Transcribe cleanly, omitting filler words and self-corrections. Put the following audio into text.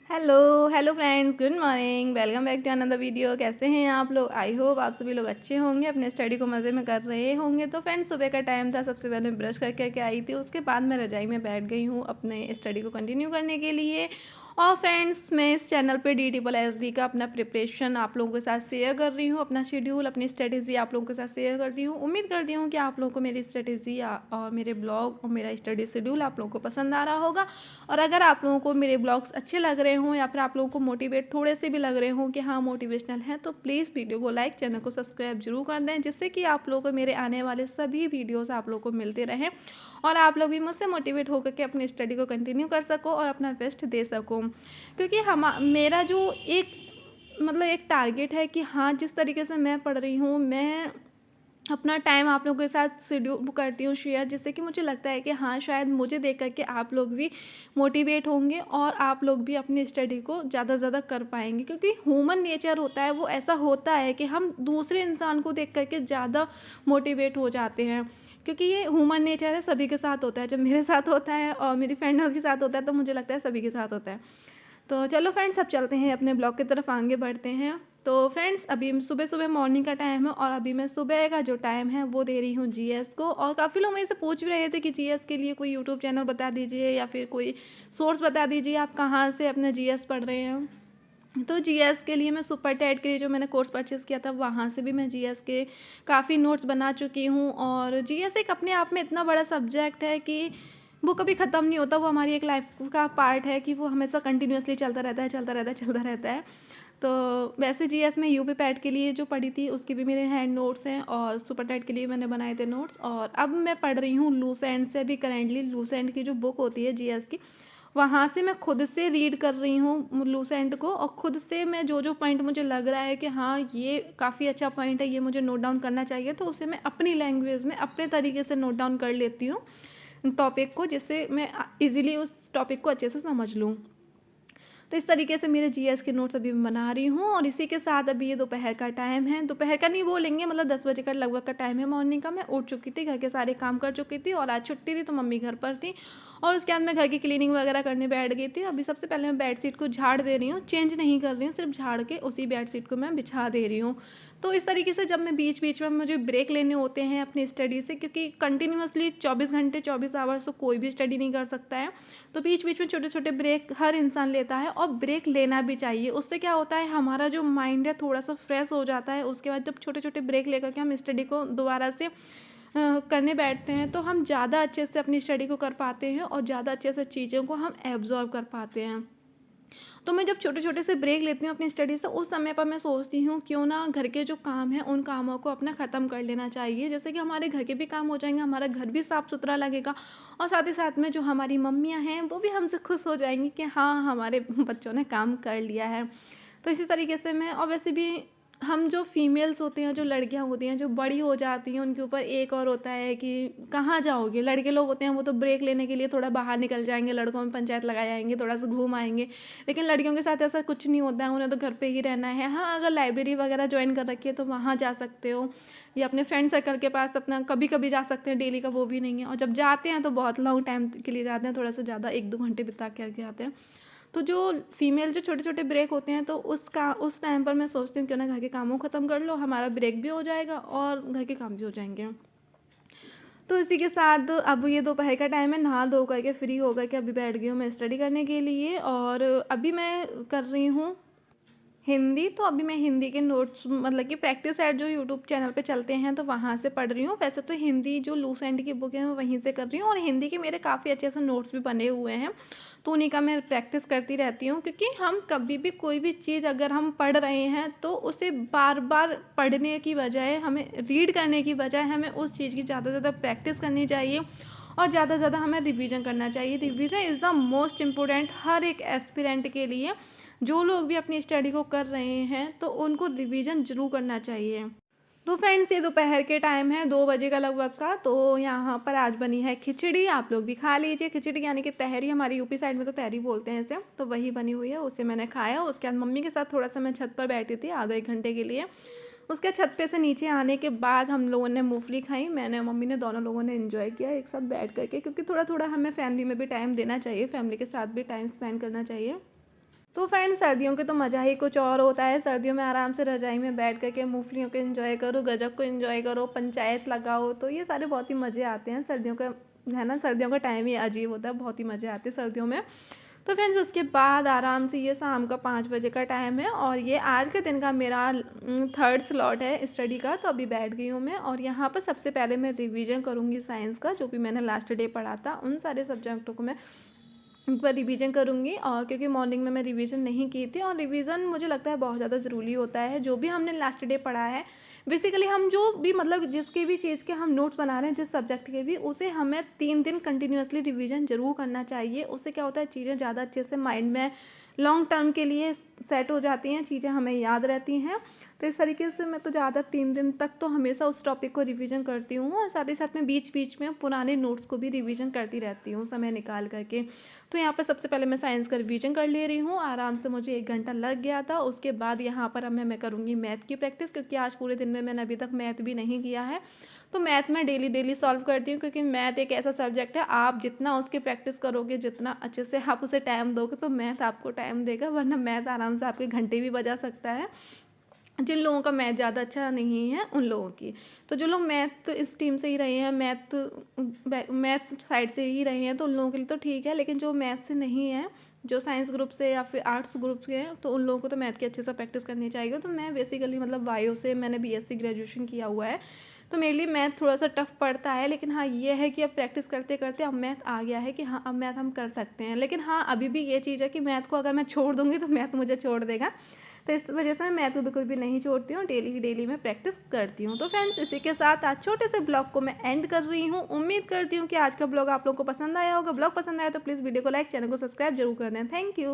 Hello friends, good morning. Welcome back to another video. कैसे हैं आप लोग? आई होप आप सभी लोग अच्छे होंगे, अपने स्टडी को मज़े में कर रहे होंगे। तो फ्रेंड्स, सुबह का टाइम था, सबसे पहले ब्रश करके आई थी, उसके बाद मैं रजाई में बैठ गई हूँ अपने स्टडी को कंटिन्यू करने के लिए। और फ्रेंड्स, मैं इस चैनल पे DSSB का अपना प्रिपरेशन आप लोगों के साथ शेयर कर रही हूँ, अपना शेड्यूल, अपनी स्ट्रेटेजी आप लोगों के साथ शेयर करती हूँ। उम्मीद करती हूँ कि आप लोगों को मेरी स्ट्रेटेजी और मेरे ब्लॉग और मेरा स्टडी शेड्यूल आप लोगों को पसंद आ रहा होगा। और अगर आप लोगों को मेरे ब्लॉग्स अच्छे लग रहे हों या फिर आप लोगों को मोटिवेट थोड़े से भी लग रहे हों कि हाँ मोटिवेशनल है, तो प्लीज़ वीडियो को लाइक, चैनल को सब्सक्राइब जरूर कर दें, जिससे कि आप लोगों को मेरे आने वाले सभी वीडियोस आप लोगों को मिलते रहें और आप लोग भी मुझसे मोटिवेट होकर के अपनी स्टडी को कंटिन्यू कर सको और अपना बेस्ट दे सको। क्योंकि हम मेरा जो एक टारगेट है कि हाँ, जिस तरीके से मैं पढ़ रही हूँ, मैं अपना टाइम आप लोगों के साथ शेड्यूल करती हूँ शेयर, जिससे कि मुझे लगता है कि हाँ, शायद मुझे देख करके आप लोग भी मोटिवेट होंगे और आप लोग भी अपनी स्टडी को ज़्यादा से ज़्यादा कर पाएंगे। क्योंकि ह्यूमन नेचर होता है, वो ऐसा होता है कि हम दूसरे इंसान को देख करके ज़्यादा मोटिवेट हो जाते हैं। क्योंकि ये ह्यूमन नेचर है, सभी के साथ होता है। जब मेरे साथ होता है और मेरी फ्रेंडों के साथ होता है, तो मुझे लगता है सभी के साथ होता है। तो चलो फ्रेंड्स, अब चलते हैं अपने ब्लॉग की तरफ, आगे बढ़ते हैं। तो फ्रेंड्स, अभी सुबह सुबह मॉर्निंग का टाइम है और अभी मैं सुबह का जो टाइम है वो दे रही हूँ जीएस को। और काफ़ी लोग मेरे से पूछ भी रहे थे कि जीएस के लिए कोई यूट्यूब चैनल बता दीजिए या फिर कोई सोर्स बता दीजिए, आप कहाँ से अपना जीएस पढ़ रहे हैं। तो जीएस के लिए मैं सुपर टेट के लिए जो मैंने कोर्स परचेज़ किया था, वहाँ से भी मैं जीएस के काफ़ी नोट्स बना चुकी हूँ। और जीएस एक अपने आप में इतना बड़ा सब्जेक्ट है कि वो कभी ख़त्म नहीं होता। वो हमारी एक लाइफ का पार्ट है कि वो हमेशा कंटिन्यूअसली चलता रहता है, चलता रहता है, चलता रहता है। तो वैसे जीएस में यूपी पैट के लिए जो पढ़ी थी, उसके भी मेरे हैंड नोट्स हैं और सुपर टेट के लिए मैंने बनाए थे नोट्स। और अब मैं पढ़ रही हूँ लूसेंट से भी। करेंटली लूसेंट की जो बुक होती है जीएस की, वहाँ से मैं खुद से रीड कर रही हूँ लूसेंट को, और ख़ुद से मैं जो जो पॉइंट मुझे लग रहा है कि हाँ, ये काफ़ी अच्छा पॉइंट है, ये मुझे नोट डाउन करना चाहिए, तो उसे मैं अपनी लैंग्वेज में अपने तरीके से नोट डाउन कर लेती हूँ टॉपिक को, जिससे मैं इजीली उस टॉपिक को अच्छे से समझ लूँ। तो इस तरीके से मेरे जीएस के नोट्स अभी मैं बना रही हूँ। और इसी के साथ अभी ये दोपहर का टाइम है, दोपहर का नहीं बोलेंगे, मतलब 10 बजे का लगभग का टाइम है मॉर्निंग का। मैं उठ चुकी थी, घर के सारे काम कर चुकी थी और आज छुट्टी थी तो मम्मी घर पर थी। और उसके बाद मैं घर की क्लीनिंग वगैरह करने बैठ गई थी। अभी सबसे पहले मैं बेड शीट को झाड़ दे रही हूँ, चेंज नहीं कर रही हूँ, सिर्फ झाड़ के उसी बेड शीट को मैं बिछा दे रही हूँ। तो इस तरीके से जब मैं बीच बीच में मुझे ब्रेक लेने होते हैं अपनी स्टडी से, क्योंकि कंटिन्यूसली 24 घंटे 24 आवर्स तो कोई भी स्टडी नहीं कर सकता है, तो बीच बीच में छोटे छोटे ब्रेक हर इंसान लेता है और ब्रेक लेना भी चाहिए। उससे क्या होता है, हमारा जो माइंड है थोड़ा सा फ्रेश हो जाता है। उसके बाद जब छोटे छोटे ब्रेक लेकर के हम स्टडी को दोबारा से करने बैठते हैं, तो हम ज़्यादा अच्छे से अपनी स्टडी को कर पाते हैं और ज़्यादा अच्छे से चीज़ों को हम एब्जॉर्व कर पाते हैं। तो मैं जब छोटे छोटे से ब्रेक लेती हूँ अपनी स्टडी से, उस समय पर मैं सोचती हूँ क्यों ना घर के जो काम हैं उन कामों को अपना ख़त्म कर लेना चाहिए, जैसे कि हमारे घर के भी काम हो जाएंगे, हमारा घर भी साफ़ सुथरा लगेगा और साथ ही साथ में जो हमारी मम्मियाँ हैं वो भी हमसे खुश हो जाएंगी कि हाँ, हमारे बच्चों ने काम कर लिया है। तो इसी तरीके से मैं, और वैसे भी हम जो फीमेल्स होते हैं, जो लड़कियां होती हैं, जो बड़ी हो जाती हैं, उनके ऊपर एक और होता है कि कहाँ जाओगे। लड़के लोग होते हैं वो तो ब्रेक लेने के लिए थोड़ा बाहर निकल जाएंगे, लड़कों में पंचायत लगा जाएंगे, थोड़ा सा घूम आएंगे। लेकिन लड़कियों के साथ ऐसा कुछ नहीं होता है, उन्हें तो घर पे ही रहना है। हाँ, अगर लाइब्रेरी वगैरह ज्वाइन कर रखी है तो वहाँ जा सकते हो, या अपने फ्रेंड सर्कल के पास अपना कभी कभी जा सकते हैं, डेली का वो भी नहीं है। और जब जाते हैं तो बहुत लॉन्ग टाइम के लिए जाते हैं, थोड़ा सा ज़्यादा 1-2 घंटे बिता करके आते हैं। तो जो फीमेल जो छोटे छोटे ब्रेक होते हैं, तो उस टाइम पर मैं सोचती हूँ क्यों ना घर के कामों को ख़त्म कर लो, हमारा ब्रेक भी हो जाएगा और घर के काम भी हो जाएंगे। तो इसी के साथ अब ये दोपहर का टाइम है, नहा धो करके फ्री हो करके अभी बैठ गई हूँ मैं स्टडी करने के लिए। और अभी मैं कर रही हूँ हिंदी। तो अभी मैं हिंदी के नोट्स, मतलब कि प्रैक्टिस एड जो यूट्यूब चैनल पे चलते हैं, तो वहाँ से पढ़ रही हूँ। वैसे तो हिंदी जो लूसेंट की बुक है मैं वहीं से कर रही हूँ, और हिंदी के मेरे काफ़ी अच्छे से नोट्स भी बने हुए हैं, तो उन्हीं का मैं प्रैक्टिस करती रहती हूँ। क्योंकि हम कभी भी कोई भी चीज़ अगर हम पढ़ रहे हैं, तो उसे बार बार पढ़ने की बजाय, हमें रीड करने की बजाय, हमें उस चीज़ की ज़्यादा से ज़्यादा प्रैक्टिस करनी चाहिए और ज़्यादा से ज़्यादा हमें रिवीजन करना चाहिए। Revision is the most important हर एक एस्पिरेंट के लिए। जो लोग भी अपनी स्टडी को कर रहे हैं तो उनको रिवीजन जरूर करना चाहिए। तो फ्रेंड्स, ये दोपहर के टाइम है 2 बजे का लगभग का। तो यहाँ पर आज बनी है खिचड़ी, आप लोग भी खा लीजिए। खिचड़ी यानी कि तहरी, हमारी यूपी साइड में तो तहरी बोलते हैं इसे, तो वही बनी हुई है, उसे मैंने खाया। उसके बाद मम्मी के साथ थोड़ा सा मैं छत पर बैठी थी आधा 1 घंटे के लिए। उसके छत पे से नीचे आने के बाद हम लोगों ने मूंगफली खाई, मैंने और मम्मी ने, दोनों लोगों ने एंजॉय किया एक साथ बैठ करके, क्योंकि थोड़ा थोड़ा हमें फैमिली में भी टाइम देना चाहिए, फैमिली के साथ भी टाइम स्पेंड करना चाहिए। तो फ्रेंड्स सर्दियों के तो मज़ा ही कुछ और होता है। सर्दियों में आराम से रज़ाई में बैठ कर के मूँगफलियों को एंजॉय करो, गज़क को एंजॉय करो, पंचायत लगाओ, तो ये सारे बहुत ही मज़े आते हैं। सर्दियों का है ना, सर्दियों का टाइम ही अजीब होता है, बहुत ही मज़े आते हैं सर्दियों में। तो फ्रेंड्स उसके बाद आराम से ये शाम का 5 बजे का टाइम है और ये आज के दिन का मेरा थर्ड स्लॉट है स्टडी का। तो अभी बैठ गई हूँ मैं और यहाँ पर सबसे पहले मैं रिवीजन करूँगी साइंस का, जो भी मैंने लास्ट डे पढ़ा था उन सारे सब्जेक्टों को मैं एक बार रिवीजन करूँगी। और क्योंकि मॉर्निंग में मैं रिवीजन नहीं की थी, और रिवीजन मुझे लगता है बहुत ज़्यादा ज़रूरी होता है। जो भी हमने लास्ट डे पढ़ा है, बेसिकली हम जो भी मतलब जिसके भी चीज़ के हम नोट्स बना रहे हैं, जिस सब्जेक्ट के भी, उसे हमें 3 दिन कंटिन्यूअसली रिवीजन ज़रूर करना चाहिए। उससे क्या होता है, चीज़ें ज़्यादा अच्छे से माइंड में लॉन्ग टर्म के लिए सेट हो जाती हैं, चीज़ें हमें याद रहती हैं। तो इस तरीके से मैं तो ज़्यादा 3 दिन तक तो हमेशा उस टॉपिक को रिवीजन करती हूँ, और साथ ही साथ में बीच बीच में पुराने नोट्स को भी रिवीजन करती रहती हूँ समय निकाल करके। तो यहाँ पर सबसे पहले मैं साइंस का रिवीजन कर ले रही हूँ। आराम से मुझे 1 घंटा लग गया था। उसके बाद यहाँ पर अब मैं करूँगी मैथ की प्रैक्टिस, क्योंकि आज पूरे दिन में मैंने अभी तक मैथ भी नहीं किया है। तो मैथ मैं डेली सॉल्व करती हूँ, क्योंकि मैथ एक ऐसा सब्जेक्ट है, आप जितना उसकी प्रैक्टिस करोगे, जितना अच्छे से आप उसे टाइम दोगे, तो मैथ आपको टाइम देगा, वरना मैथ आराम से आपके घंटे भी बजा सकता है। जिन लोगों का मैथ ज़्यादा अच्छा नहीं है उन लोगों की। तो जो लोग मैथ इस टीम से ही रहे हैं, मैथ साइड से ही रहे हैं, तो उन लोगों के लिए तो ठीक है। लेकिन जो मैथ से नहीं है, जो साइंस ग्रुप से या फिर आर्ट्स ग्रुप के हैं, तो उन लोगों को तो मैथ की अच्छे से प्रैक्टिस करनी चाहिए। तो मैं बेसिकली मतलब बायो से मैंने बीएससी ग्रेजुएशन किया हुआ है, तो मेरे लिए मैथ थोड़ा सा टफ पड़ता है। लेकिन हाँ, ये है कि अब प्रैक्टिस करते करते अब मैथ आ गया है कि हाँ, अब मैथ हम कर सकते हैं। लेकिन हाँ, अभी भी ये चीज़ है कि मैथ को अगर मैं छोड़ दूँगी तो मैथ मुझे छोड़ देगा। तो इस वजह से मैं मैथ को बिल्कुल भी नहीं छोड़ती हूँ, डेली मैं प्रैक्टिस करती हूँ। तो फ्रेंड्स, इसी के साथ आज छोटे से ब्लॉग को मैं एंड कर रही हूँ। उम्मीद करती हूँ कि आज का ब्लॉग आप लोगों को पसंद आया होगा। ब्लॉग पसंद आया तो प्लीज़ वीडियो को लाइक, चैनल को सब्सक्राइब जरूर कर दें। Thank you.